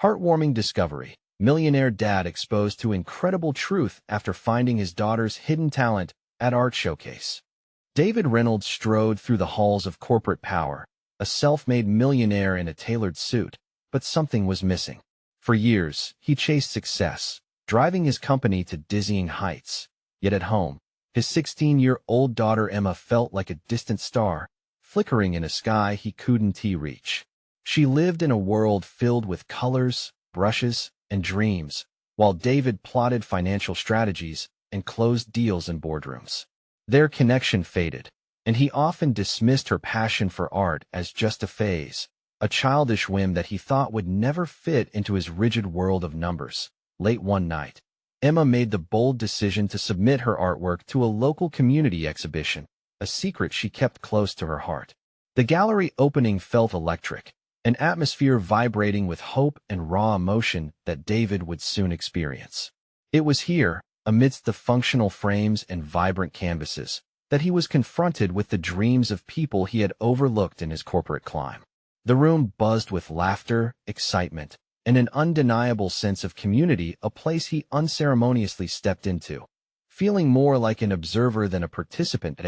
Heartwarming discovery. Millionaire dad exposed to incredible truth after finding his daughter's hidden talent at art showcase. David Reynolds strode through the halls of corporate power, a self-made millionaire in a tailored suit, but something was missing. For years, he chased success, driving his company to dizzying heights. Yet at home, his 16-year-old daughter Emma felt like a distant star, flickering in a sky he couldn't reach. She lived in a world filled with colors, brushes, and dreams, while David plotted financial strategies and closed deals in boardrooms. Their connection faded, and he often dismissed her passion for art as just a phase, a childish whim that he thought would never fit into his rigid world of numbers. Late one night, Emma made the bold decision to submit her artwork to a local community exhibition, a secret she kept close to her heart. The gallery opening felt electric, an atmosphere vibrating with hope and raw emotion that David would soon experience. It was here, amidst the functional frames and vibrant canvases, that he was confronted with the dreams of people he had overlooked in his corporate climb. The room buzzed with laughter, excitement, and an undeniable sense of community, a place he unceremoniously stepped into. Feeling more like an observer than a participant,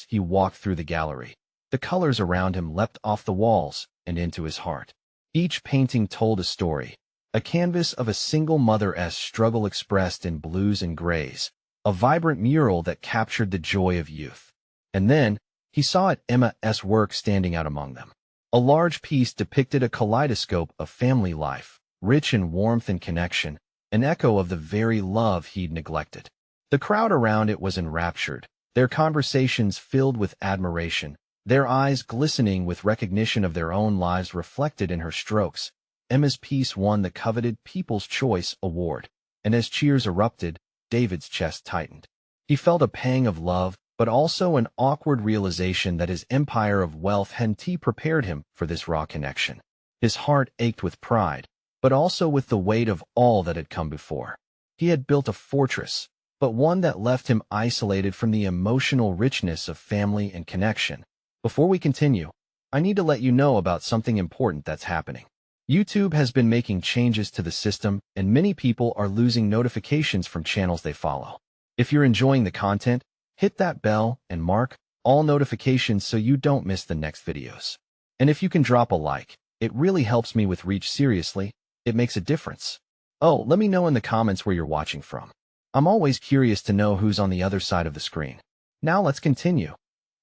he walked through the gallery. The colors around him leapt off the walls and into his heart. Each painting told a story, a canvas of a single mother's struggle expressed in blues and grays, a vibrant mural that captured the joy of youth. And then, he saw Emma's work standing out among them. A large piece depicted a kaleidoscope of family life, rich in warmth and connection, an echo of the very love he'd neglected. The crowd around it was enraptured, their conversations filled with admiration, their eyes glistening with recognition of their own lives reflected in her strokes. Emma's piece won the coveted People's Choice Award, and as cheers erupted, David's chest tightened. He felt a pang of love, but also an awkward realization that his empire of wealth hadn't prepared him for this raw connection. His heart ached with pride, but also with the weight of all that had come before. He had built a fortress, but one that left him isolated from the emotional richness of family and connection. Before we continue, I need to let you know about something important that's happening. YouTube has been making changes to the system, and many people are losing notifications from channels they follow. If you're enjoying the content, hit that bell and mark all notifications so you don't miss the next videos. And if you can drop a like, it really helps me with reach. Seriously, it makes a difference. Oh, let me know in the comments where you're watching from. I'm always curious to know who's on the other side of the screen. Now let's continue.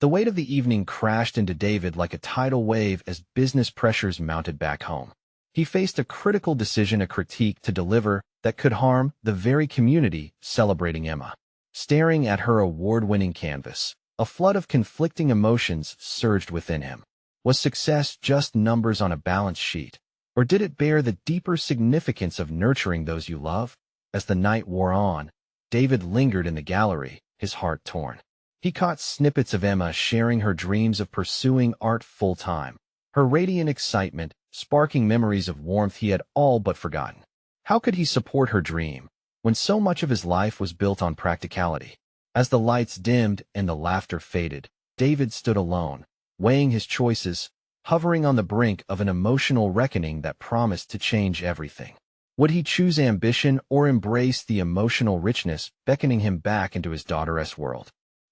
The weight of the evening crashed into David like a tidal wave as business pressures mounted back home. He faced a critical decision, a critique to deliver that could harm the very community celebrating Emma. Staring at her award-winning canvas, a flood of conflicting emotions surged within him. Was success just numbers on a balance sheet, or did it bear the deeper significance of nurturing those you love? As the night wore on, David lingered in the gallery, his heart torn. He caught snippets of Emma sharing her dreams of pursuing art full-time, her radiant excitement sparking memories of warmth he had all but forgotten. How could he support her dream when so much of his life was built on practicality? As the lights dimmed and the laughter faded, David stood alone, weighing his choices, hovering on the brink of an emotional reckoning that promised to change everything. Would he choose ambition or embrace the emotional richness beckoning him back into his daughter's world?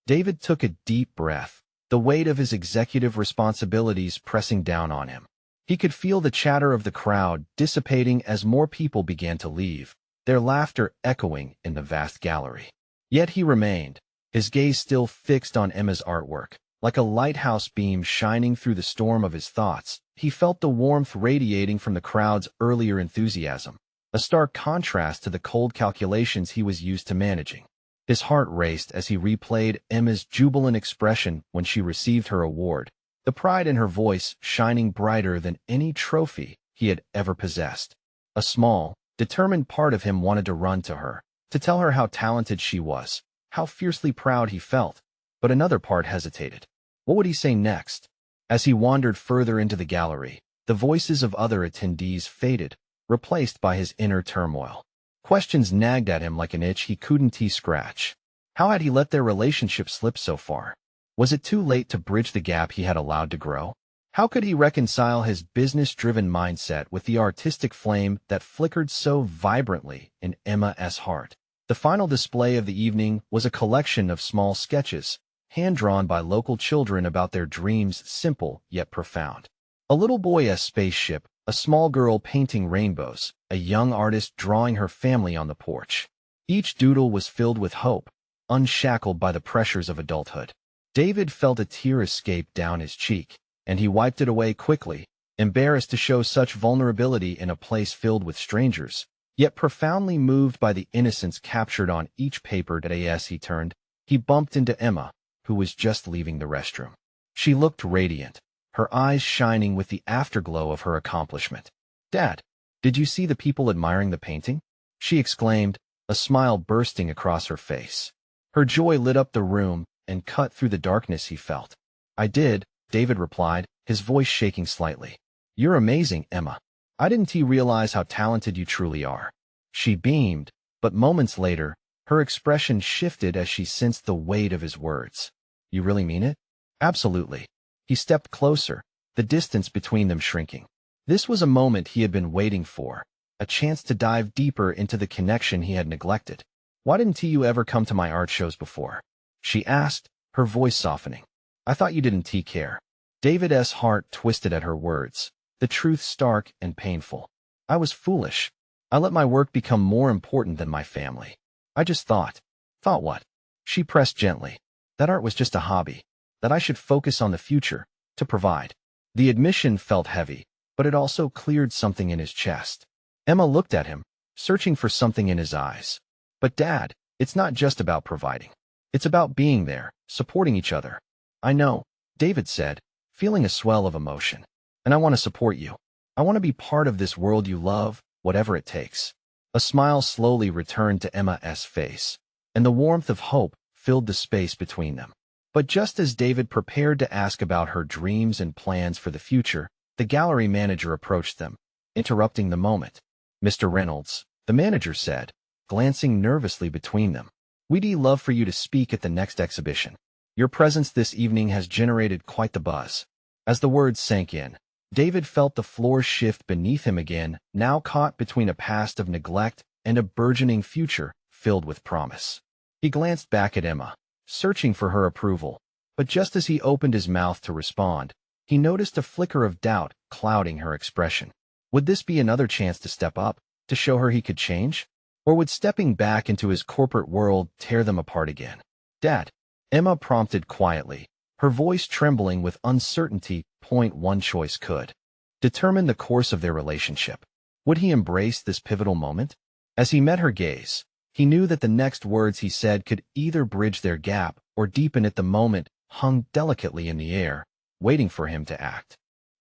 David took a deep breath, the weight of his executive responsibilities pressing down on him. He could feel the chatter of the crowd dissipating as more people began to leave, their laughter echoing in the vast gallery. Yet he remained, his gaze still fixed on Emma's artwork. Like a lighthouse beam shining through the storm of his thoughts, he felt the warmth radiating from the crowd's earlier enthusiasm, a stark contrast to the cold calculations he was used to managing. His heart raced as he replayed Emma's jubilant expression when she received her award, the pride in her voice shining brighter than any trophy he had ever possessed. A small, determined part of him wanted to run to her, to tell her how talented she was, how fiercely proud he felt, but another part hesitated. What would he say next? As he wandered further into the gallery, the voices of other attendees faded, replaced by his inner turmoil. Questions nagged at him like an itch he couldn't scratch. How had he let their relationship slip so far? Was it too late to bridge the gap he had allowed to grow? How could he reconcile his business-driven mindset with the artistic flame that flickered so vibrantly in Emma's heart? The final display of the evening was a collection of small sketches, hand-drawn by local children about their dreams, simple yet profound. A little boy's spaceship, a small girl painting rainbows, a young artist drawing her family on the porch. Each doodle was filled with hope, unshackled by the pressures of adulthood. David felt a tear escape down his cheek, and he wiped it away quickly, embarrassed to show such vulnerability in a place filled with strangers, yet profoundly moved by the innocence captured on each paper. As he turned, he bumped into Emma, who was just leaving the restroom. She looked radiant, her eyes shining with the afterglow of her accomplishment. "Dad, did you see the people admiring the painting?" she exclaimed, a smile bursting across her face. Her joy lit up the room and cut through the darkness he felt. "I did," David replied, his voice shaking slightly. "You're amazing, Emma. I didn't realize how talented you truly are." She beamed, but moments later, her expression shifted as she sensed the weight of his words. "You really mean it?" "Absolutely." He stepped closer, the distance between them shrinking. This was a moment he had been waiting for, a chance to dive deeper into the connection he had neglected. "Why didn't you ever come to my art shows before?" she asked, her voice softening. "I thought you didn't care." David's heart twisted at her words, the truth stark and painful. "I was foolish. I let my work become more important than my family. I just thought." "Thought what?" She pressed gently. "That art was just a hobby, that I should focus on the future, to provide." The admission felt heavy, but it also cleared something in his chest. Emma looked at him, searching for something in his eyes. "But Dad, it's not just about providing. It's about being there, supporting each other." "I know," David said, feeling a swell of emotion. "And I want to support you. I want to be part of this world you love, whatever it takes." A smile slowly returned to Emma's face, and the warmth of hope filled the space between them. But just as David prepared to ask about her dreams and plans for the future, the gallery manager approached them, interrupting the moment. "Mr. Reynolds," the manager said, glancing nervously between them, "we'd love for you to speak at the next exhibition. Your presence this evening has generated quite the buzz." As the words sank in, David felt the floor shift beneath him again, now caught between a past of neglect and a burgeoning future filled with promise. He glanced back at Emma, searching for her approval, but just as he opened his mouth to respond, he noticed a flicker of doubt clouding her expression. Would this be another chance to step up, to show her he could change? Or would stepping back into his corporate world tear them apart again? "Dad," Emma prompted quietly, her voice trembling with uncertainty. One choice could determine the course of their relationship. Would he embrace this pivotal moment? As he met her gaze, he knew that the next words he said could either bridge their gap or deepen it. The moment hung delicately in the air, waiting for him to act.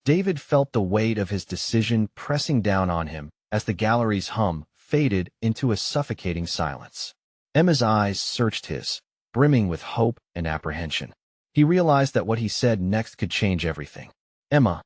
David felt the weight of his decision pressing down on him as the gallery's hum faded into a suffocating silence. Emma's eyes searched his, brimming with hope and apprehension. He realized that what he said next could change everything. "Emma,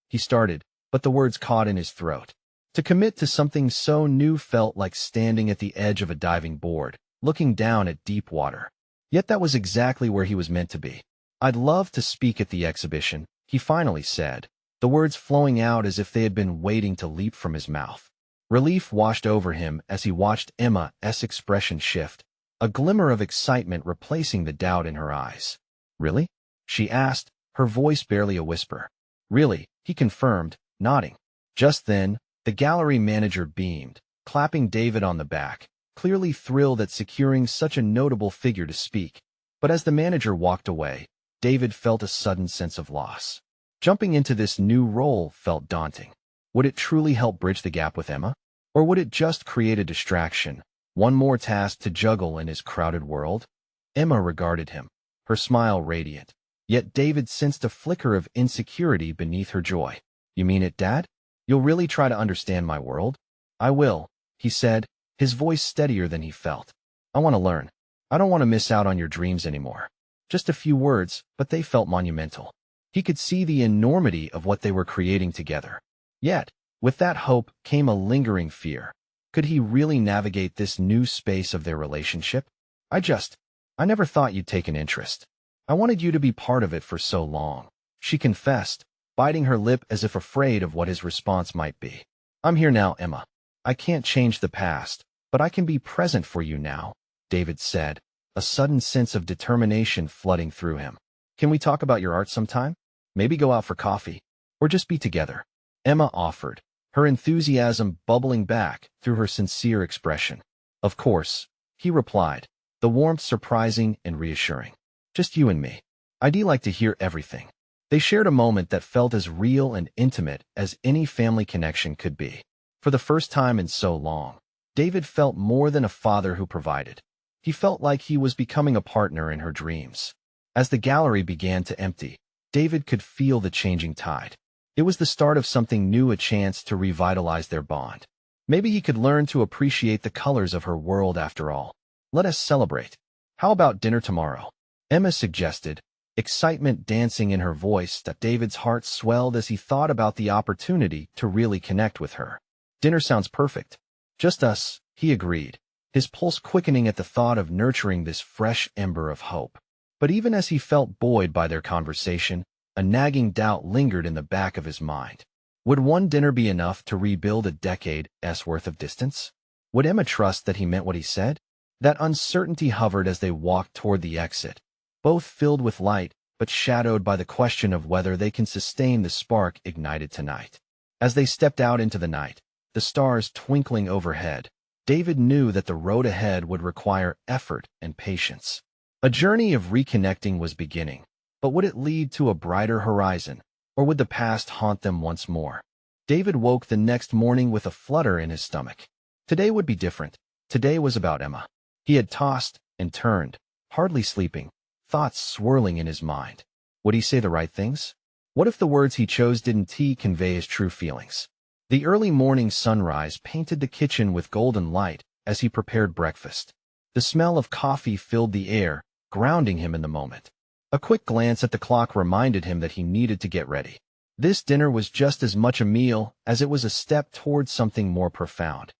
he started, but the words caught in his throat. To commit to something so new felt like standing at the edge of a diving board, looking down at deep water. Yet that was exactly where he was meant to be. "I'd love to speak at the exhibition," he finally said, the words flowing out as if they had been waiting to leap from his mouth. Relief washed over him as he watched Emma's expression shift, a glimmer of excitement replacing the doubt in her eyes. "Really?" she asked, her voice barely a whisper. "Really," he confirmed, nodding. Just then, the gallery manager beamed, clapping David on the back, clearly thrilled at securing such a notable figure to speak. But as the manager walked away, David felt a sudden sense of loss. Jumping into this new role felt daunting. Would it truly help bridge the gap with Emma? Or would it just create a distraction, one more task to juggle in his crowded world? Emma regarded him, her smile radiant. Yet David sensed a flicker of insecurity beneath her joy. "You mean it, Dad? You'll really try to understand my world?" "I will," he said, his voice steadier than he felt. "I want to learn. I don't want to miss out on your dreams anymore." Just a few words, but they felt monumental. He could see the enormity of what they were creating together. Yet, with that hope came a lingering fear. Could he really navigate this new space of their relationship? I never thought you'd take an interest. I wanted you to be part of it for so long," she confessed, biting her lip as if afraid of what his response might be. "I'm here now, Emma. I can't change the past, but I can be present for you now," David said, a sudden sense of determination flooding through him. "Can we talk about your art sometime? Maybe go out for coffee, or just be together?" Emma offered, her enthusiasm bubbling back through her sincere expression. "Of course," he replied, the warmth surprising and reassuring. "Just you and me. I'd like to hear everything." They shared a moment that felt as real and intimate as any family connection could be. For the first time in so long, David felt more than a father who provided. He felt like he was becoming a partner in her dreams. As the gallery began to empty, David could feel the changing tide. It was the start of something new, a chance to revitalize their bond. Maybe he could learn to appreciate the colors of her world after all. "Let us celebrate. How about dinner tomorrow?" Emma suggested, excitement dancing in her voice. That David's heart swelled as he thought about the opportunity to really connect with her. "Dinner sounds perfect. Just us," he agreed, his pulse quickening at the thought of nurturing this fresh ember of hope. But even as he felt buoyed by their conversation, a nagging doubt lingered in the back of his mind. Would one dinner be enough to rebuild a decade's worth of distance? Would Emma trust that he meant what he said? That uncertainty hovered as they walked toward the exit, both filled with light, but shadowed by the question of whether they can sustain the spark ignited tonight. As they stepped out into the night, the stars twinkling overhead, David knew that the road ahead would require effort and patience. A journey of reconnecting was beginning, but would it lead to a brighter horizon, or would the past haunt them once more? David woke the next morning with a flutter in his stomach. Today would be different. Today was about Emma. He had tossed and turned, hardly sleeping, thoughts swirling in his mind. Would he say the right things? What if the words he chose didn't convey his true feelings? The early morning sunrise painted the kitchen with golden light as he prepared breakfast. The smell of coffee filled the air, grounding him in the moment. A quick glance at the clock reminded him that he needed to get ready. This dinner was just as much a meal as it was a step towards something more profound.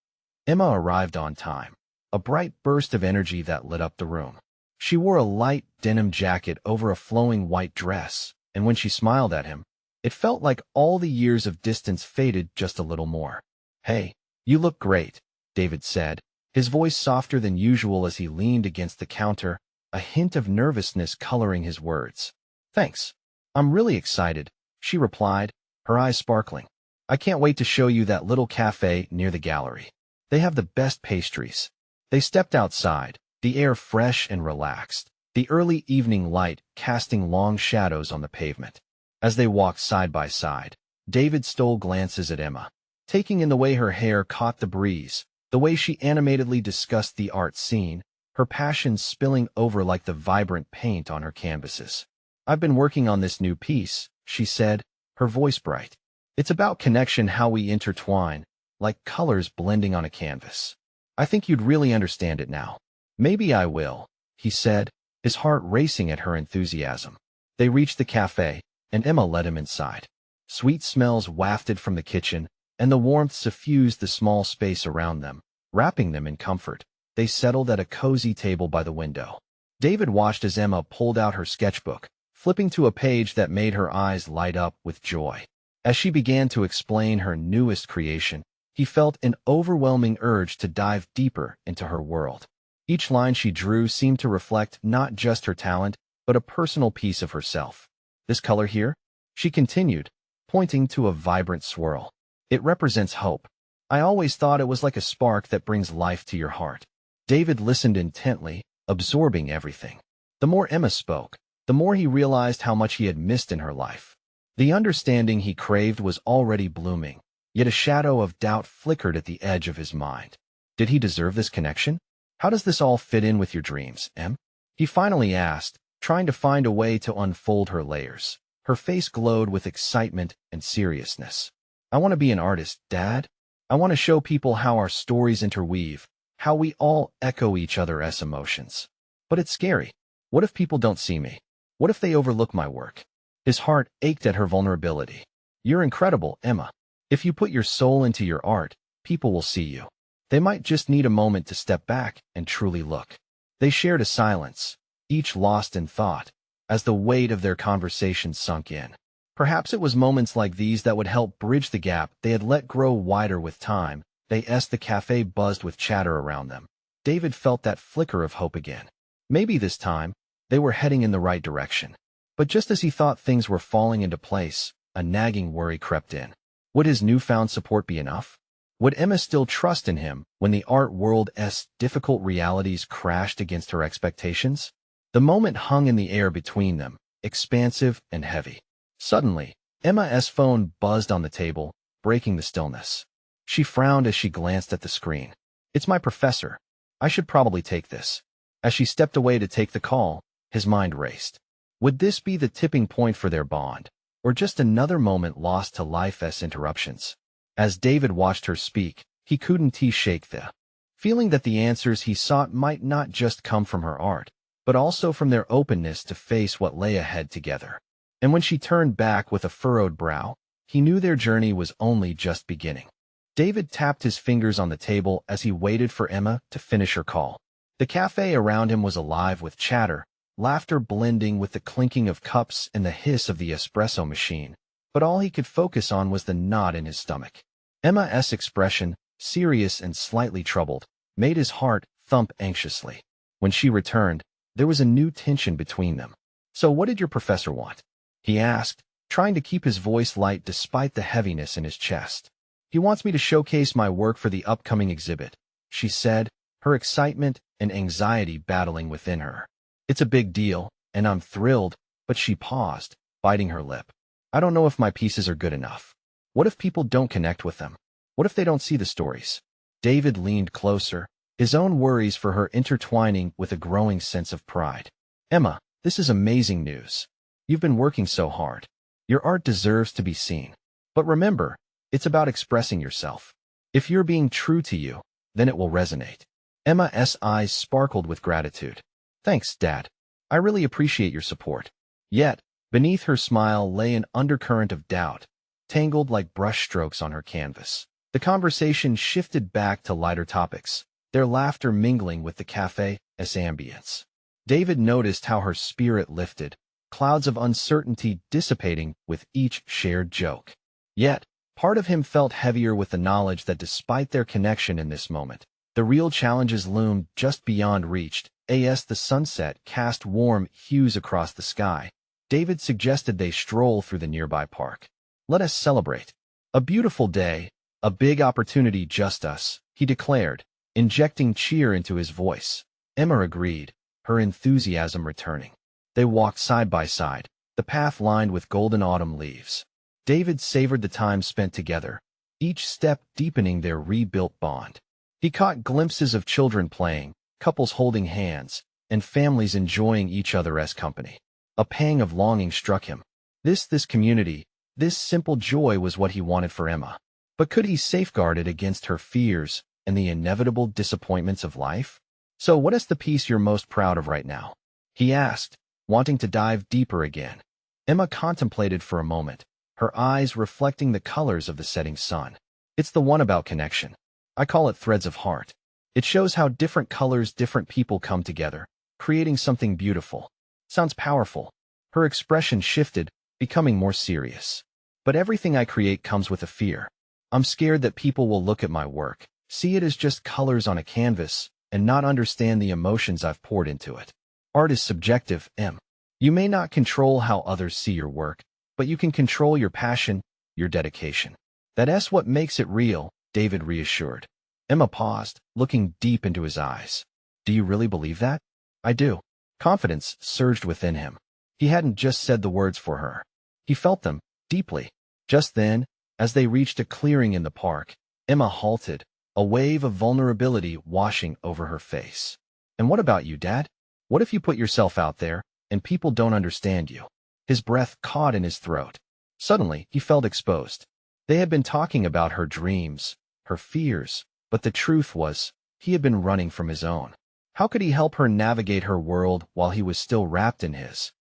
Emma arrived on time, a bright burst of energy that lit up the room. She wore a light denim jacket over a flowing white dress, and when she smiled at him, it felt like all the years of distance faded just a little more. "Hey, you look great," David said, his voice softer than usual as he leaned against the counter, a hint of nervousness coloring his words. "Thanks. I'm really excited," she replied, her eyes sparkling. "I can't wait to show you that little cafe near the gallery. They have the best pastries." They stepped outside, the air fresh and relaxed, the early evening light casting long shadows on the pavement. As they walked side by side, David stole glances at Emma, taking in the way her hair caught the breeze, the way she animatedly discussed the art scene, her passion spilling over like the vibrant paint on her canvases. "I've been working on this new piece," she said, her voice bright. "It's about connection, how we intertwine, like colors blending on a canvas. I think you'd really understand it now." "Maybe I will," he said, his heart racing at her enthusiasm. They reached the cafe, and Emma led him inside. Sweet smells wafted from the kitchen, and the warmth suffused the small space around them, wrapping them in comfort. They settled at a cozy table by the window. David watched as Emma pulled out her sketchbook, flipping to a page that made her eyes light up with joy. As she began to explain her newest creation, he felt an overwhelming urge to dive deeper into her world. Each line she drew seemed to reflect not just her talent, but a personal piece of herself. "This color here," she continued, pointing to a vibrant swirl. "It represents hope. I always thought it was like a spark that brings life to your heart." David listened intently, absorbing everything. The more Emma spoke, the more he realized how much he had missed in her life. The understanding he craved was already blooming, yet a shadow of doubt flickered at the edge of his mind. Did he deserve this connection? "How does this all fit in with your dreams, Em?" he finally asked, trying to find a way to unfold her layers. Her face glowed with excitement and seriousness. "I want to be an artist, Dad. I want to show people how our stories interweave, how we all echo each other's emotions. But it's scary. What if people don't see me? What if they overlook my work?" His heart ached at her vulnerability. "You're incredible, Emma. If you put your soul into your art, people will see you. They might just need a moment to step back and truly look." They shared a silence, each lost in thought, as the weight of their conversation sunk in. Perhaps it was moments like these that would help bridge the gap they had let grow wider with time. The cafe buzzed with chatter around them. David felt that flicker of hope again. Maybe this time, they were heading in the right direction. But just as he thought things were falling into place, a nagging worry crept in. Would his newfound support be enough? Would Emma still trust in him when the art world's difficult realities crashed against her expectations? The moment hung in the air between them, expansive and heavy. Suddenly, Emma's phone buzzed on the table, breaking the stillness. She frowned as she glanced at the screen. "It's my professor. I should probably take this." As she stepped away to take the call, his mind raced. Would this be the tipping point for their bond, or just another moment lost to life's interruptions? As David watched her speak, he couldn't shake the feeling that the answers he sought might not just come from her art, but also from their openness to face what lay ahead together. And when she turned back with a furrowed brow, he knew their journey was only just beginning. David tapped his fingers on the table as he waited for Emma to finish her call. The cafe around him was alive with chatter, laughter blending with the clinking of cups and the hiss of the espresso machine, but all he could focus on was the knot in his stomach. Emma's expression, serious and slightly troubled, made his heart thump anxiously. When she returned, there was a new tension between them. "So what did your professor want?" he asked, trying to keep his voice light despite the heaviness in his chest. "He wants me to showcase my work for the upcoming exhibit," she said, her excitement and anxiety battling within her. "It's a big deal, and I'm thrilled," but she paused, biting her lip. "I don't know if my pieces are good enough. What if people don't connect with them? What if they don't see the stories?" David leaned closer, his own worries for her intertwining with a growing sense of pride. "Emma, this is amazing news. You've been working so hard. Your art deserves to be seen. But remember, it's about expressing yourself. If you're being true to you, then it will resonate." Emma's eyes sparkled with gratitude. "Thanks, Dad. I really appreciate your support." Yet, beneath her smile lay an undercurrent of doubt, tangled like brushstrokes on her canvas. The conversation shifted back to lighter topics, their laughter mingling with the cafe's ambience. David noticed how her spirit lifted, clouds of uncertainty dissipating with each shared joke. Yet, part of him felt heavier with the knowledge that despite their connection in this moment, the real challenges loomed just beyond reach. As the sunset cast warm hues across the sky, David suggested they stroll through the nearby park. "Let us celebrate. A beautiful day, a big opportunity, just us," he declared, injecting cheer into his voice. Emma agreed, her enthusiasm returning. They walked side by side, the path lined with golden autumn leaves. David savored the time spent together, each step deepening their rebuilt bond. He caught glimpses of children playing, couples holding hands, and families enjoying each other's company. A pang of longing struck him. This community, this simple joy was what he wanted for Emma. But could he safeguard it against her fears and the inevitable disappointments of life? "So what is the piece you're most proud of right now?" he asked, wanting to dive deeper again. Emma contemplated for a moment, her eyes reflecting the colors of the setting sun. "It's the one about connection. I call it Threads of Heart. It shows how different colors, different people come together, creating something beautiful." "Sounds powerful." Her expression shifted, becoming more serious. "But everything I create comes with a fear. I'm scared that people will look at my work, see it as just colors on a canvas, and not understand the emotions I've poured into it. Art is subjective, Em. You may not control how others see your work, but you can control your passion, your dedication. That's what makes it real," David reassured. Emma paused, looking deep into his eyes. "Do you really believe that?" "I do." Confidence surged within him. He hadn't just said the words for her. He felt them, deeply. Just then, as they reached a clearing in the park, Emma halted, a wave of vulnerability washing over her face. "And what about you, Dad? What if you put yourself out there, and people don't understand you?" His breath caught in his throat. Suddenly, he felt exposed. They had been talking about her dreams, her fears, but the truth was, he had been running from his own. How could he help her navigate her world while he was still wrapped in his?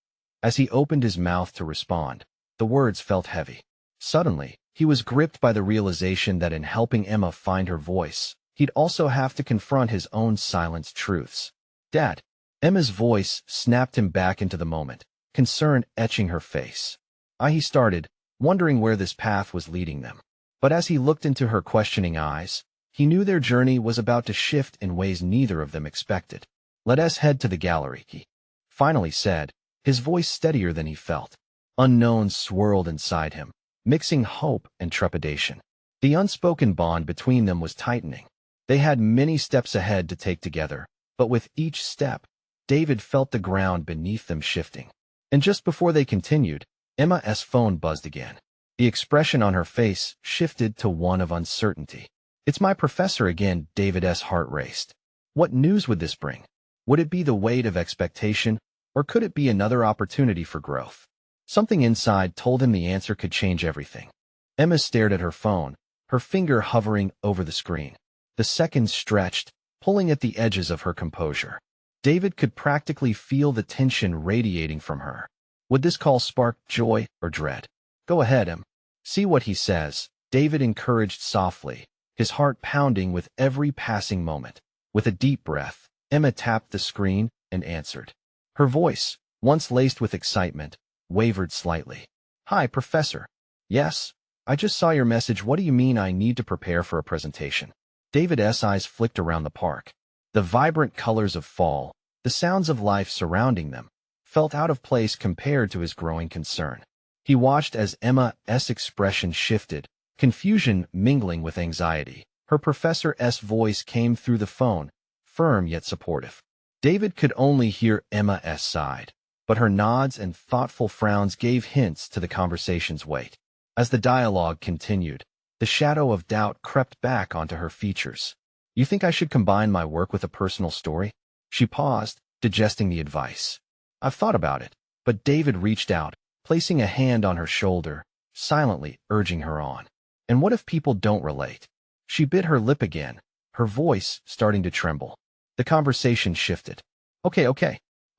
As he opened his mouth to respond, the words felt heavy. Suddenly, he was gripped by the realization that in helping Emma find her voice, he'd also have to confront his own silenced truths. "Dad." Emma's voice snapped him back into the moment, concern etching her face. He started, wondering where this path was leading them. But as he looked into her questioning eyes, he knew their journey was about to shift in ways neither of them expected. "Let us head to the gallery," he finally said, his voice steadier than he felt. Unknowns swirled inside him, mixing hope and trepidation. The unspoken bond between them was tightening. They had many steps ahead to take together, but with each step, David felt the ground beneath them shifting. And just before they continued, Emma's phone buzzed again. The expression on her face shifted to one of uncertainty. "It's my professor again." David's heart raced. What news would this bring? Would it be the weight of expectation, or could it be another opportunity for growth? Something inside told him the answer could change everything. Emma stared at her phone, her finger hovering over the screen. The seconds stretched, pulling at the edges of her composure. David could practically feel the tension radiating from her. Would this call spark joy or dread? "Go ahead, Em. See what he says," David encouraged softly, his heart pounding with every passing moment. With a deep breath, Emma tapped the screen and answered. Her voice, once laced with excitement, wavered slightly. "Hi, Professor. Yes, I just saw your message. What do you mean I need to prepare for a presentation?" David's eyes flicked around the park. The vibrant colors of fall, the sounds of life surrounding them, felt out of place compared to his growing concern. He watched as Emma's expression shifted, confusion mingling with anxiety. Her professor's voice came through the phone, firm yet supportive. David could only hear Emma's side, but her nods and thoughtful frowns gave hints to the conversation's weight. As the dialogue continued, the shadow of doubt crept back onto her features. "You think I should combine my work with a personal story?" She paused, digesting the advice. "I've thought about it," but David reached out, placing a hand on her shoulder, silently urging her on. "And what if people don't relate?" She bit her lip again, her voice starting to tremble. The conversation shifted. Okay,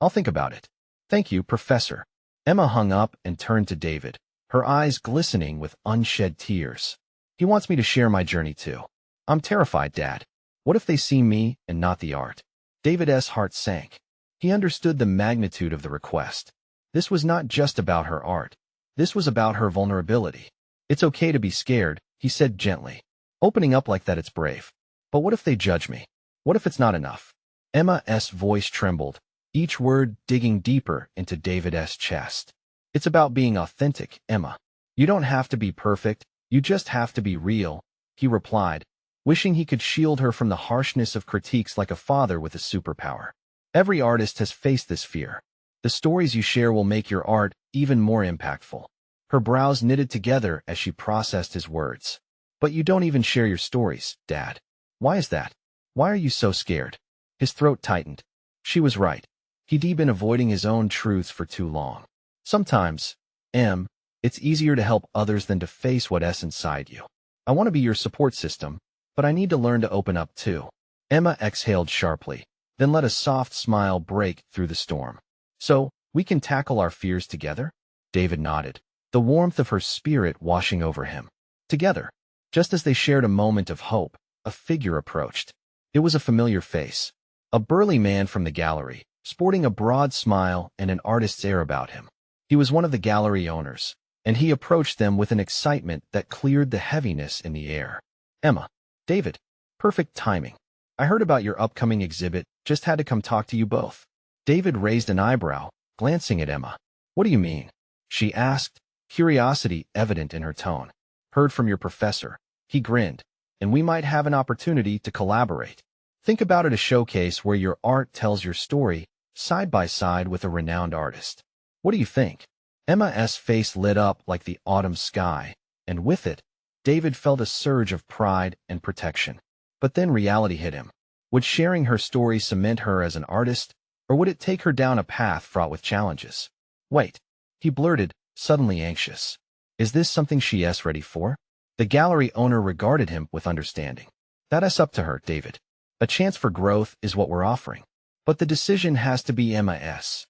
I'll think about it. "Thank you, Professor." Emma hung up and turned to David, her eyes glistening with unshed tears. "He wants me to share my journey too. I'm terrified, Dad. What if they see me and not the art?" David's heart sank. He understood the magnitude of the request. This was not just about her art. This was about her vulnerability. "It's okay to be scared," he said gently. "Opening up like that, it's brave. But what if they judge me? What if it's not enough?" Emma's voice trembled, each word digging deeper into David's chest. "It's about being authentic, Emma. You don't have to be perfect, you just have to be real," he replied, wishing he could shield her from the harshness of critiques like a father with a superpower. Every artist has faced this fear. The stories you share will make your art even more impactful. Her brows knitted together as she processed his words. "But you don't even share your stories, Dad. Why is that? Why are you so scared?" His throat tightened. She was right. He'd been avoiding his own truths for too long. "Sometimes, it's easier to help others than to face what's inside you. I want to be your support system, but I need to learn to open up too." Emma exhaled sharply, then let a soft smile break through the storm. "So, we can tackle our fears together?" David nodded, the warmth of her spirit washing over him. Together. Just as they shared a moment of hope, a figure approached. It was a familiar face. A burly man from the gallery, sporting a broad smile and an artist's air about him. He was one of the gallery owners, and he approached them with an excitement that cleared the heaviness in the air. "Emma." "David. Perfect timing. I heard about your upcoming exhibit, just had to come talk to you both." David raised an eyebrow, glancing at Emma. "What do you mean?" she asked, curiosity evident in her tone. "Heard from your professor." He grinned. "And we might have an opportunity to collaborate. Think about it, a showcase where your art tells your story, side by side with a renowned artist. What do you think?" Emma's face lit up like the autumn sky, and with it, David felt a surge of pride and protection. But then reality hit him. Would sharing her story cement her as an artist, or would it take her down a path fraught with challenges? "Wait," he blurted, suddenly anxious. "Is this something she's ready for?" The gallery owner regarded him with understanding. "That's up to her, David. A chance for growth is what we're offering. But the decision has to be Emma's."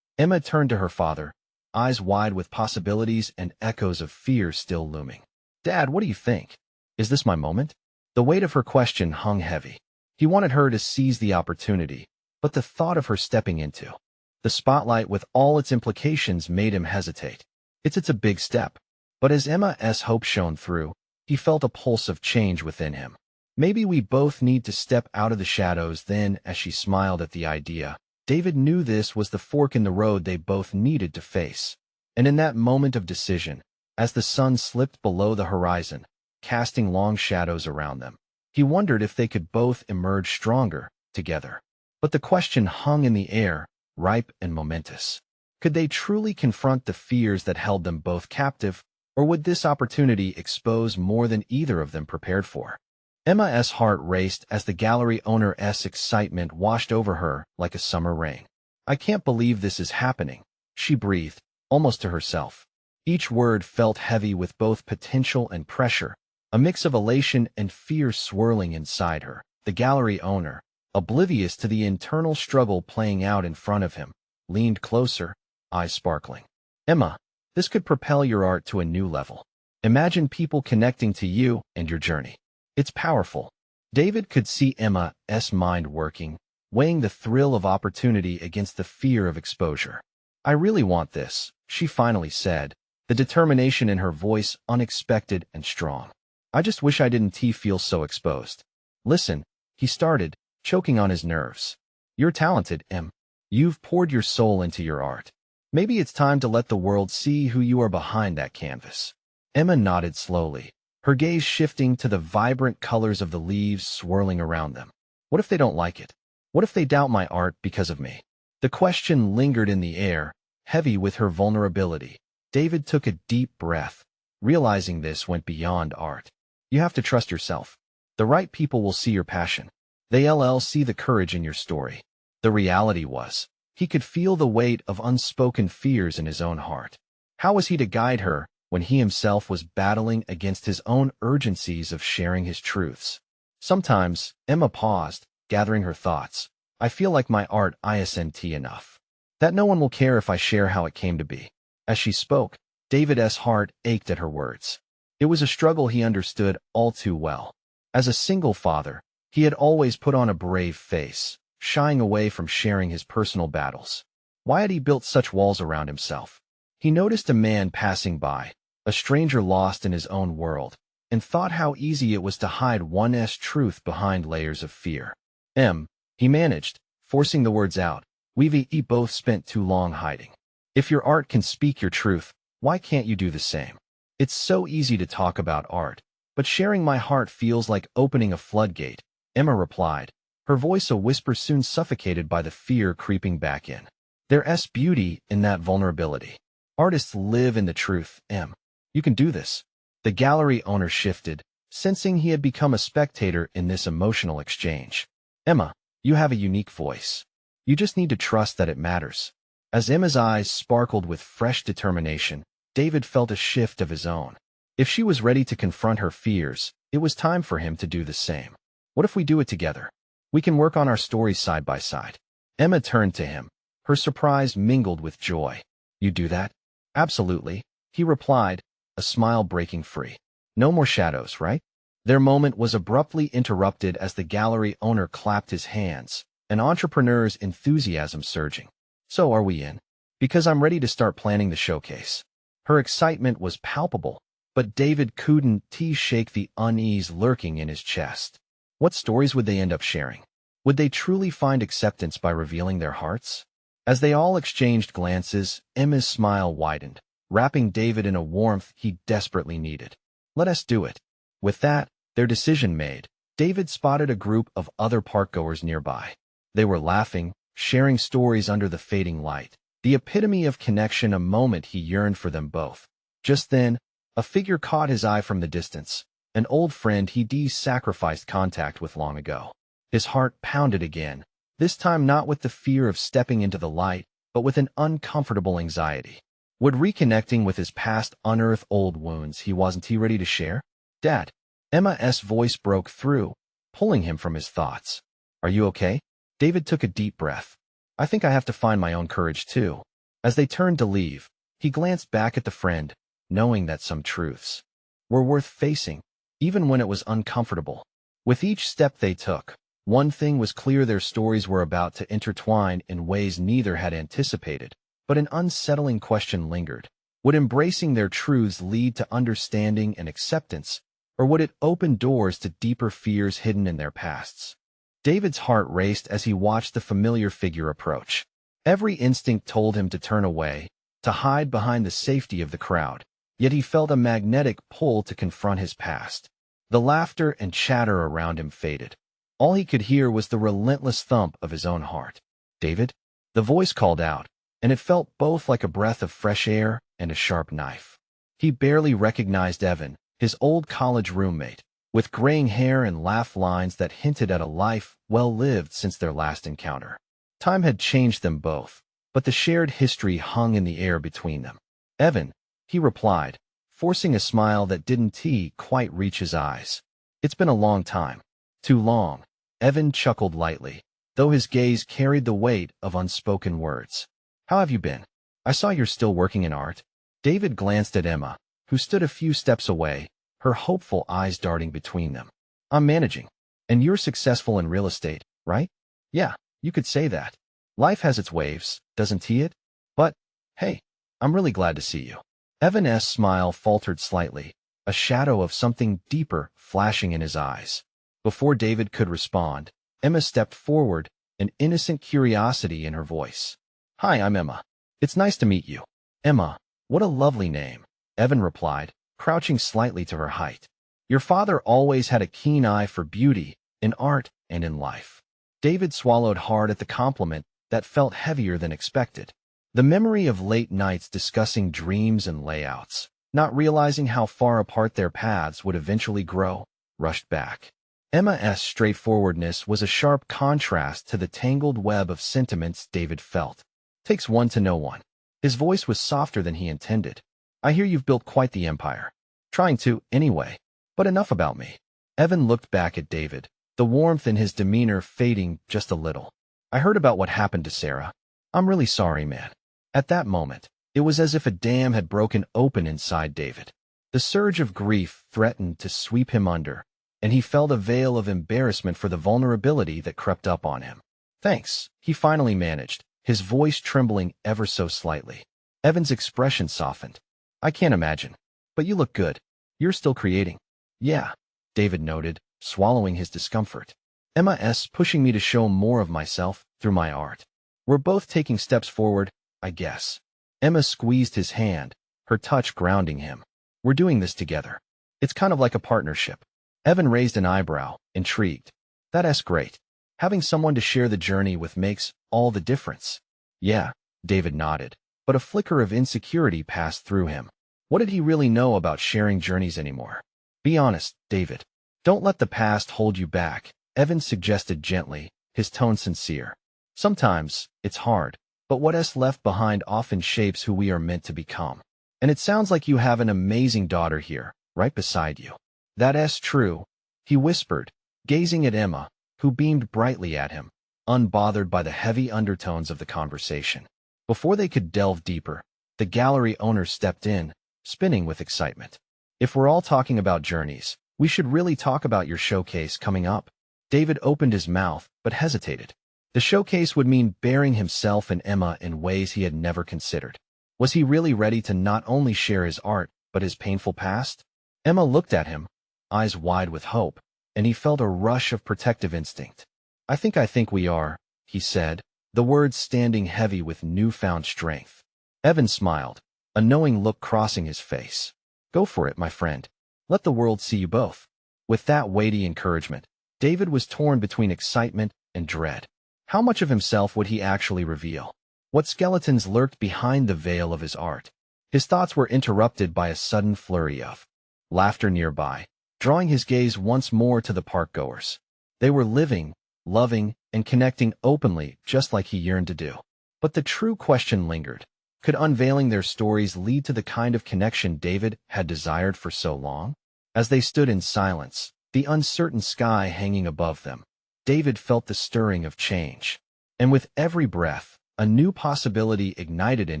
Emma turned to her father, eyes wide with possibilities and echoes of fear still looming. "Dad, what do you think? Is this my moment?" The weight of her question hung heavy. He wanted her to seize the opportunity, but the thought of her stepping into the spotlight with all its implications made him hesitate. It's a big step. But as Emma's hope shone through, he felt a pulse of change within him. Maybe we both need to step out of the shadows then. As she smiled at the idea, David knew this was the fork in the road they both needed to face. And in that moment of decision, as the sun slipped below the horizon, casting long shadows around them, he wondered if they could both emerge stronger together. But the question hung in the air, ripe and momentous. Could they truly confront the fears that held them both captive, or would this opportunity expose more than either of them prepared for? Emma's heart raced as the gallery owner's excitement washed over her like a summer rain. "I can't believe this is happening," she breathed, almost to herself. Each word felt heavy with both potential and pressure, a mix of elation and fear swirling inside her. The gallery owner, oblivious to the internal struggle playing out in front of him, leaned closer, eyes sparkling. "Emma, this could propel your art to a new level. Imagine people connecting to you and your journey. It's powerful." David could see Emma's mind working, weighing the thrill of opportunity against the fear of exposure. "I really want this," she finally said, the determination in her voice unexpected and strong. "I just wish I didn't feel so exposed." "Listen," he started, choking on his nerves. "You're talented, Em. You've poured your soul into your art. Maybe it's time to let the world see who you are behind that canvas." Emma nodded slowly, her gaze shifting to the vibrant colors of the leaves swirling around them. "What if they don't like it? What if they doubt my art because of me?" The question lingered in the air, heavy with her vulnerability. David took a deep breath, realizing this went beyond art. "You have to trust yourself. The right people will see your passion. They'll see the courage in your story." The reality was, he could feel the weight of unspoken fears in his own heart. How was he to guide her when he himself was battling against his own urgencies of sharing his truths? Sometimes, Emma paused, gathering her thoughts. "I feel like my art isn't enough. That no one will care if I share how it came to be." As she spoke, David's heart ached at her words. It was a struggle he understood all too well. As a single father, he had always put on a brave face, shying away from sharing his personal battles. Why had he built such walls around himself? He noticed a man passing by, a stranger lost in his own world, and thought how easy it was to hide one's truth behind layers of fear. He managed, forcing the words out. "We've both spent too long hiding. If your art can speak your truth, why can't you do the same? It's so easy to talk about art, but sharing my heart feels like opening a floodgate," Emma replied, her voice a whisper soon suffocated by the fear creeping back in. "There's beauty in that vulnerability. Artists live in the truth, Em. You can do this." The gallery owner shifted, sensing he had become a spectator in this emotional exchange. "Emma, you have a unique voice. You just need to trust that it matters." As Emma's eyes sparkled with fresh determination, David felt a shift of his own. If she was ready to confront her fears, it was time for him to do the same. "What if we do it together? We can work on our stories side by side." Emma turned to him, her surprise mingled with joy. "You do that?" "Absolutely," he replied, a smile breaking free. "No more shadows, right?" Their moment was abruptly interrupted as the gallery owner clapped his hands, an entrepreneur's enthusiasm surging. "So are we in? Because I'm ready to start planning the showcase." Her excitement was palpable, but David couldn't shake the unease lurking in his chest. What stories would they end up sharing? Would they truly find acceptance by revealing their hearts? As they all exchanged glances, Emma's smile widened, wrapping David in a warmth he desperately needed. "Let us do it." With that, their decision made, David spotted a group of other parkgoers nearby. They were laughing, sharing stories under the fading light, the epitome of connection, a moment he yearned for them both. Just then, a figure caught his eye from the distance, an old friend he'd sacrificed contact with long ago. His heart pounded again, this time not with the fear of stepping into the light, but with an uncomfortable anxiety. Would reconnecting with his past unearth old wounds he wasn't ready to share? "Dad." Emma's voice broke through, pulling him from his thoughts. "Are you okay?" David took a deep breath. "I think I have to find my own courage too." As they turned to leave, he glanced back at the friend, knowing that some truths were worth facing, even when it was uncomfortable. With each step they took, one thing was clear: their stories were about to intertwine in ways neither had anticipated, but an unsettling question lingered. Would embracing their truths lead to understanding and acceptance, or would it open doors to deeper fears hidden in their pasts? David's heart raced as he watched the familiar figure approach. Every instinct told him to turn away, to hide behind the safety of the crowd, yet he felt a magnetic pull to confront his past. The laughter and chatter around him faded. All he could hear was the relentless thump of his own heart. "David?" The voice called out, and it felt both like a breath of fresh air and a sharp knife. He barely recognized Evan, his old college roommate, with graying hair and laugh lines that hinted at a life well lived since their last encounter. Time had changed them both, but the shared history hung in the air between them. "Evan," he replied, forcing a smile that didn't quite reach his eyes. "It's been a long time." "Too long." Evan chuckled lightly, though his gaze carried the weight of unspoken words. "How have you been? I saw you're still working in art." David glanced at Emma, who stood a few steps away, her hopeful eyes darting between them. "I'm managing. And you're successful in real estate, right?" "Yeah, you could say that. Life has its waves, doesn't it? But, hey, I'm really glad to see you." Evan's smile faltered slightly, a shadow of something deeper flashing in his eyes. Before David could respond, Emma stepped forward, an innocent curiosity in her voice. "Hi, I'm Emma. It's nice to meet you." "Emma, what a lovely name," Evan replied, crouching slightly to her height. "Your father always had a keen eye for beauty, in art and in life." David swallowed hard at the compliment that felt heavier than expected. The memory of late nights discussing dreams and layouts, not realizing how far apart their paths would eventually grow, rushed back. Emma's straightforwardness was a sharp contrast to the tangled web of sentiments David felt. "Takes one to know one." His voice was softer than he intended. "I hear you've built quite the empire." "Trying to, anyway. But enough about me." Evan looked back at David, the warmth in his demeanor fading just a little. "I heard about what happened to Sarah. I'm really sorry, man." At that moment, it was as if a dam had broken open inside David. The surge of grief threatened to sweep him under, and he felt a veil of embarrassment for the vulnerability that crept up on him. "Thanks," he finally managed, his voice trembling ever so slightly. Evan's expression softened. "I can't imagine. But you look good. You're still creating." "Yeah," David noted, swallowing his discomfort. "Emma's pushing me to show more of myself through my art. We're both taking steps forward, I guess." Emma squeezed his hand, her touch grounding him. "We're doing this together. It's kind of like a partnership." Evan raised an eyebrow, intrigued. "That's great. Having someone to share the journey with makes all the difference." "Yeah," David nodded, but a flicker of insecurity passed through him. What did he really know about sharing journeys anymore? "Be honest, David. Don't let the past hold you back," Evan suggested gently, his tone sincere. "Sometimes, it's hard, but what's left behind often shapes who we are meant to become. And it sounds like you have an amazing daughter here, right beside you." "That's true," he whispered, gazing at Emma, who beamed brightly at him, unbothered by the heavy undertones of the conversation. Before they could delve deeper, the gallery owner stepped in, spinning with excitement. "If we're all talking about journeys, we should really talk about your showcase coming up." David opened his mouth, but hesitated. The showcase would mean bearing himself and Emma in ways he had never considered. Was he really ready to not only share his art, but his painful past? Emma looked at him, eyes wide with hope, and he felt a rush of protective instinct. I think we are," he said, the words standing heavy with newfound strength. Evan smiled, a knowing look crossing his face. "Go for it, my friend. Let the world see you both." With that weighty encouragement, David was torn between excitement and dread. How much of himself would he actually reveal? What skeletons lurked behind the veil of his art? His thoughts were interrupted by a sudden flurry of laughter nearby, drawing his gaze once more to the parkgoers. They were living, loving, and connecting openly just like he yearned to do. But the true question lingered. Could unveiling their stories lead to the kind of connection David had desired for so long? As they stood in silence, the uncertain sky hanging above them, David felt the stirring of change. And with every breath, a new possibility ignited in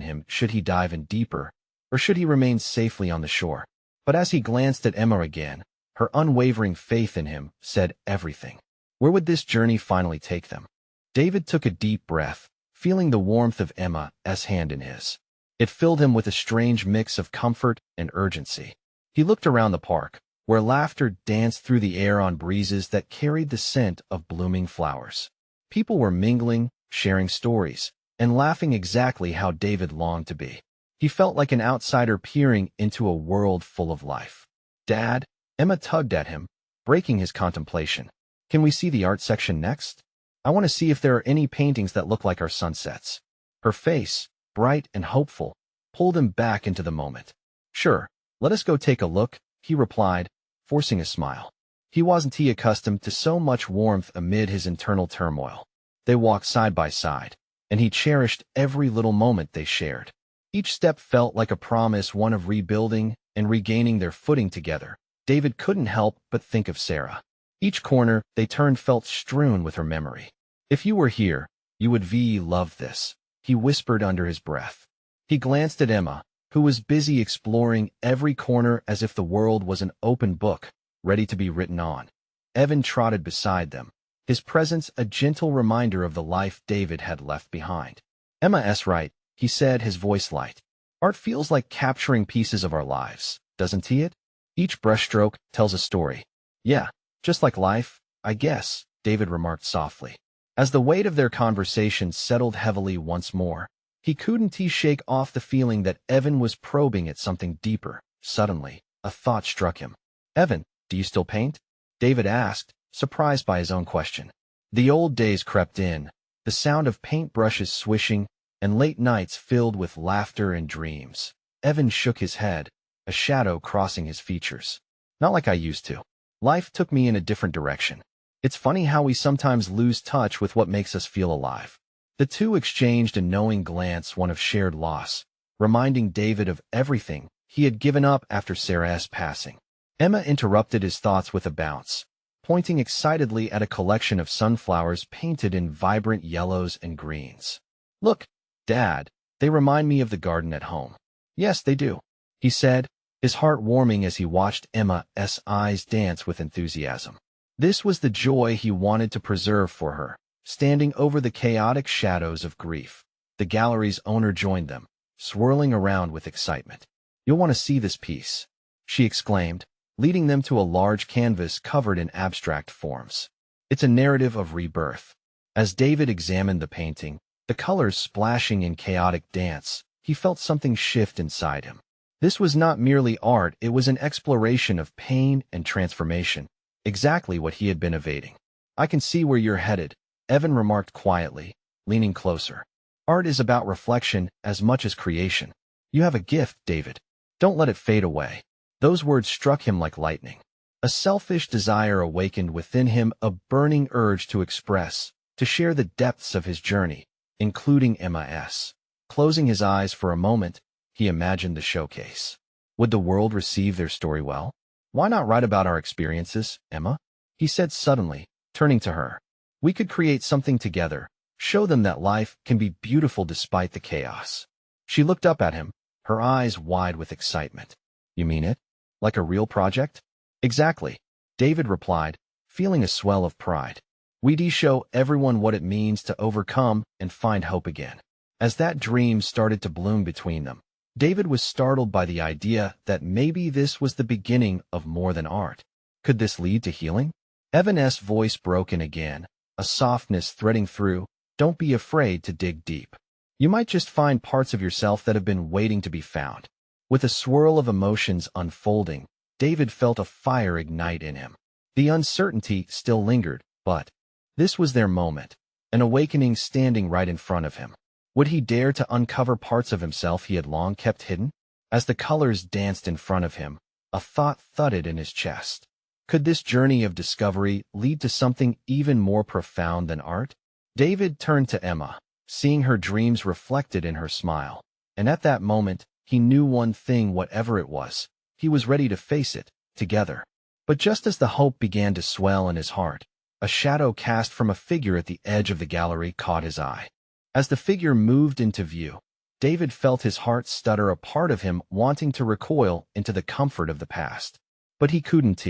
him. Should he dive in deeper, or should he remain safely on the shore? But as he glanced at Emma again, her unwavering faith in him said everything. Where would this journey finally take them? David took a deep breath, feeling the warmth of Emma's hand in his. It filled him with a strange mix of comfort and urgency. He looked around the park, where laughter danced through the air on breezes that carried the scent of blooming flowers. People were mingling, sharing stories, and laughing exactly how David longed to be. He felt like an outsider peering into a world full of life. "Dad," Emma tugged at him, breaking his contemplation. "Can we see the art section next? I want to see if there are any paintings that look like our sunsets." Her face, bright and hopeful, pulled him back into the moment. "Sure, let us go take a look," he replied, forcing a smile. He wasn't accustomed to so much warmth amid his internal turmoil. They walked side by side, and he cherished every little moment they shared. Each step felt like a promise, one of rebuilding and regaining their footing together. David couldn't help but think of Sarah. Each corner they turned felt strewn with her memory. "If you were here, you would love this," he whispered under his breath. He glanced at Emma, who was busy exploring every corner as if the world was an open book, ready to be written on. Evan trotted beside them, his presence a gentle reminder of the life David had left behind. "Emma's right," he said, his voice light. "Art feels like capturing pieces of our lives, doesn't it? Each brushstroke tells a story." "Yeah, just like life, I guess," David remarked softly. As the weight of their conversation settled heavily once more, he couldn't shake off the feeling that Evan was probing at something deeper. Suddenly, a thought struck him. "Evan, do you still paint?" David asked, surprised by his own question. The old days crept in, the sound of paintbrushes swishing, and late nights filled with laughter and dreams. Evan shook his head, a shadow crossing his features. "Not like I used to. Life took me in a different direction. It's funny how we sometimes lose touch with what makes us feel alive." The two exchanged a knowing glance, one of shared loss, reminding David of everything he had given up after Sarah's passing. Emma interrupted his thoughts with a bounce, pointing excitedly at a collection of sunflowers painted in vibrant yellows and greens. "Look, Dad, they remind me of the garden at home." "Yes, they do," he said, his heart warming as he watched Emma's eyes dance with enthusiasm. This was the joy he wanted to preserve for her, standing over the chaotic shadows of grief. The gallery's owner joined them, swirling around with excitement. "You'll want to see this piece," she exclaimed, leading them to a large canvas covered in abstract forms. "It's a narrative of rebirth." As David examined the painting, the colors splashing in chaotic dance, he felt something shift inside him. This was not merely art, it was an exploration of pain and transformation, exactly what he had been evading. "I can see where you're headed," Evan remarked quietly, leaning closer. "Art is about reflection as much as creation. You have a gift, David. Don't let it fade away." Those words struck him like lightning. A selfish desire awakened within him, a burning urge to express, to share the depths of his journey, including Emma's. Closing his eyes for a moment, he imagined the showcase. Would the world receive their story well? "Why not write about our experiences, Emma?" he said suddenly, turning to her. "We could create something together, show them that life can be beautiful despite the chaos." She looked up at him, her eyes wide with excitement. "You mean it? Like a real project?" "Exactly," David replied, feeling a swell of pride. "We'd show everyone what it means to overcome and find hope again." As that dream started to bloom between them, David was startled by the idea that maybe this was the beginning of more than art. Could this lead to healing? Evan's voice broke in again, a softness threading through. "Don't be afraid to dig deep. You might just find parts of yourself that have been waiting to be found." With a swirl of emotions unfolding, David felt a fire ignite in him. The uncertainty still lingered, but this was their moment, an awakening standing right in front of him. Would he dare to uncover parts of himself he had long kept hidden? As the colors danced in front of him, a thought thudded in his chest. Could this journey of discovery lead to something even more profound than art? David turned to Emma, seeing her dreams reflected in her smile, and at that moment, he knew one thing: whatever it was, he was ready to face it, together. But just as the hope began to swell in his heart, a shadow cast from a figure at the edge of the gallery caught his eye. As the figure moved into view, David felt his heart stutter, a part of him wanting to recoil into the comfort of the past. But he couldn't.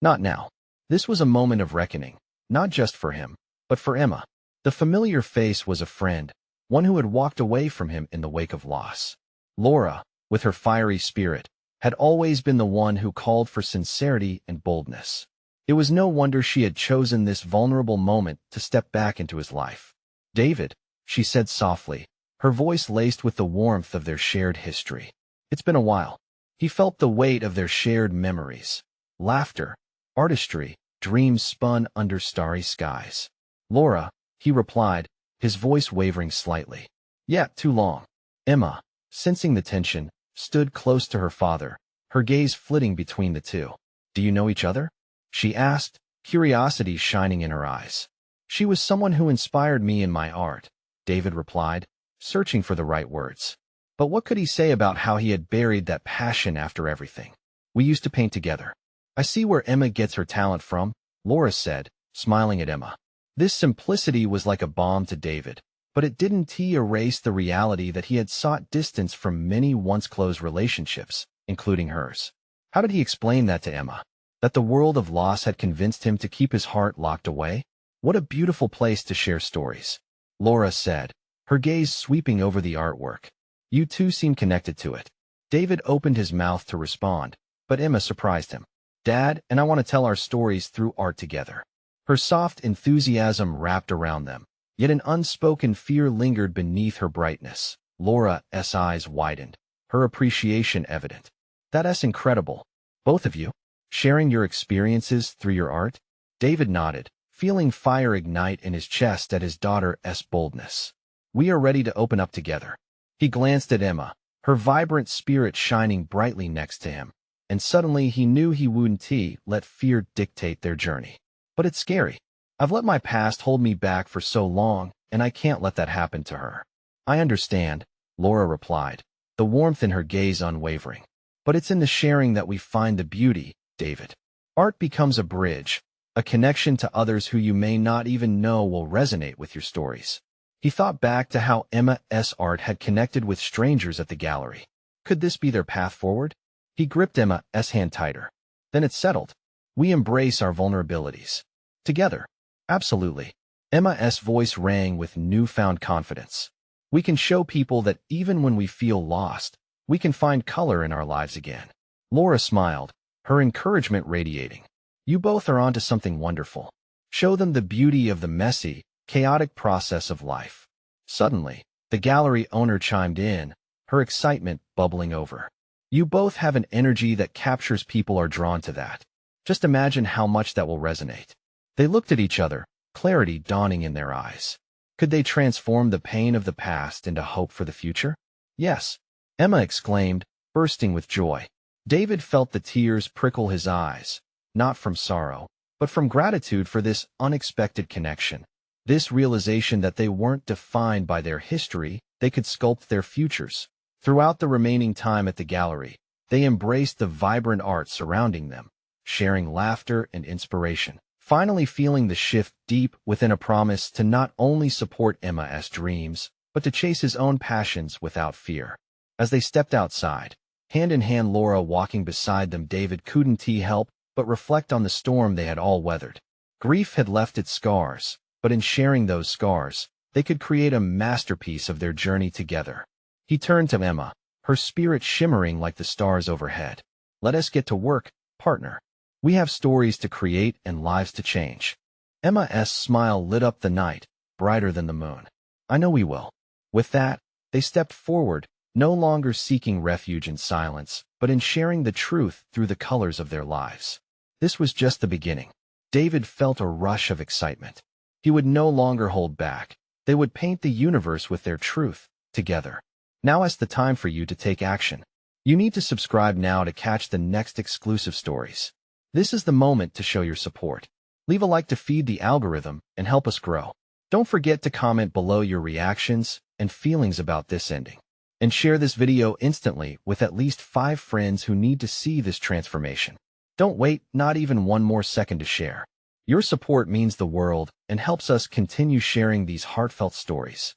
Not now. This was a moment of reckoning, not just for him, but for Emma. The familiar face was a friend, one who had walked away from him in the wake of loss. Laura, with her fiery spirit, had always been the one who called for sincerity and boldness. It was no wonder she had chosen this vulnerable moment to step back into his life. David, she said softly, her voice laced with the warmth of their shared history. It's been a while. He felt the weight of their shared memories. Laughter, artistry, dreams spun under starry skies. Laura, he replied, his voice wavering slightly. Yeah, too long. Emma, sensing the tension, stood close to her father, her gaze flitting between the two. Do you know each other? She asked, curiosity shining in her eyes. She was someone who inspired me in my art, David replied, searching for the right words. But what could he say about how he had buried that passion after everything? We used to paint together. I see where Emma gets her talent from, Laura said, smiling at Emma. This simplicity was like a balm to David, but it didn't erase the reality that he had sought distance from many once-close relationships, including hers. How did he explain that to Emma? That the world of loss had convinced him to keep his heart locked away? What a beautiful place to share stories, Laura said, her gaze sweeping over the artwork. You two seem connected to it. David opened his mouth to respond, but Emma surprised him. Dad and I want to tell our stories through art together. Her soft enthusiasm wrapped around them, yet an unspoken fear lingered beneath her brightness. Laura's eyes widened, her appreciation evident. That's incredible. Both of you, sharing your experiences through your art? David nodded, feeling fire ignite in his chest at his daughter's boldness. We are ready to open up together. He glanced at Emma, her vibrant spirit shining brightly next to him, and suddenly he knew he wouldn't let fear dictate their journey. But it's scary. I've let my past hold me back for so long, and I can't let that happen to her. I understand, Laura replied, the warmth in her gaze unwavering. But it's in the sharing that we find the beauty, David. Art becomes a bridge, a connection to others who you may not even know will resonate with your stories. He thought back to how Emma's art had connected with strangers at the gallery. Could this be their path forward? He gripped Emma's hand tighter. Then it's settled. We embrace our vulnerabilities. Together. Absolutely. Emma's voice rang with newfound confidence. We can show people that even when we feel lost, we can find color in our lives again. Laura smiled, her encouragement radiating. You both are onto something wonderful. Show them the beauty of the messy, chaotic process of life. Suddenly, the gallery owner chimed in, her excitement bubbling over. You both have an energy that captures people are drawn to that. Just imagine how much that will resonate. They looked at each other, clarity dawning in their eyes. Could they transform the pain of the past into hope for the future? Yes, Emma exclaimed, bursting with joy. David felt the tears prickle his eyes, not from sorrow, but from gratitude for this unexpected connection. This realization that they weren't defined by their history, they could sculpt their futures. Throughout the remaining time at the gallery, they embraced the vibrant art surrounding them, sharing laughter and inspiration, finally feeling the shift deep within a promise to not only support Emma's dreams, but to chase his own passions without fear. As they stepped outside, hand in hand, Laura walking beside them, David couldn't help but reflect on the storm they had all weathered. Grief had left its scars, but in sharing those scars, they could create a masterpiece of their journey together. He turned to Emma, her spirit shimmering like the stars overhead. Let us get to work, partner. We have stories to create and lives to change. Emma's smile lit up the night, brighter than the moon. I know we will. With that, they stepped forward, no longer seeking refuge in silence, but in sharing the truth through the colors of their lives. This was just the beginning. David felt a rush of excitement. He would no longer hold back. They would paint the universe with their truth, together. Now is the time for you to take action. You need to subscribe now to catch the next exclusive stories. This is the moment to show your support. Leave a like to feed the algorithm and help us grow. Don't forget to comment below your reactions and feelings about this ending. And share this video instantly with at least 5 friends who need to see this transformation. Don't wait, not even one more second to share. Your support means the world and helps us continue sharing these heartfelt stories.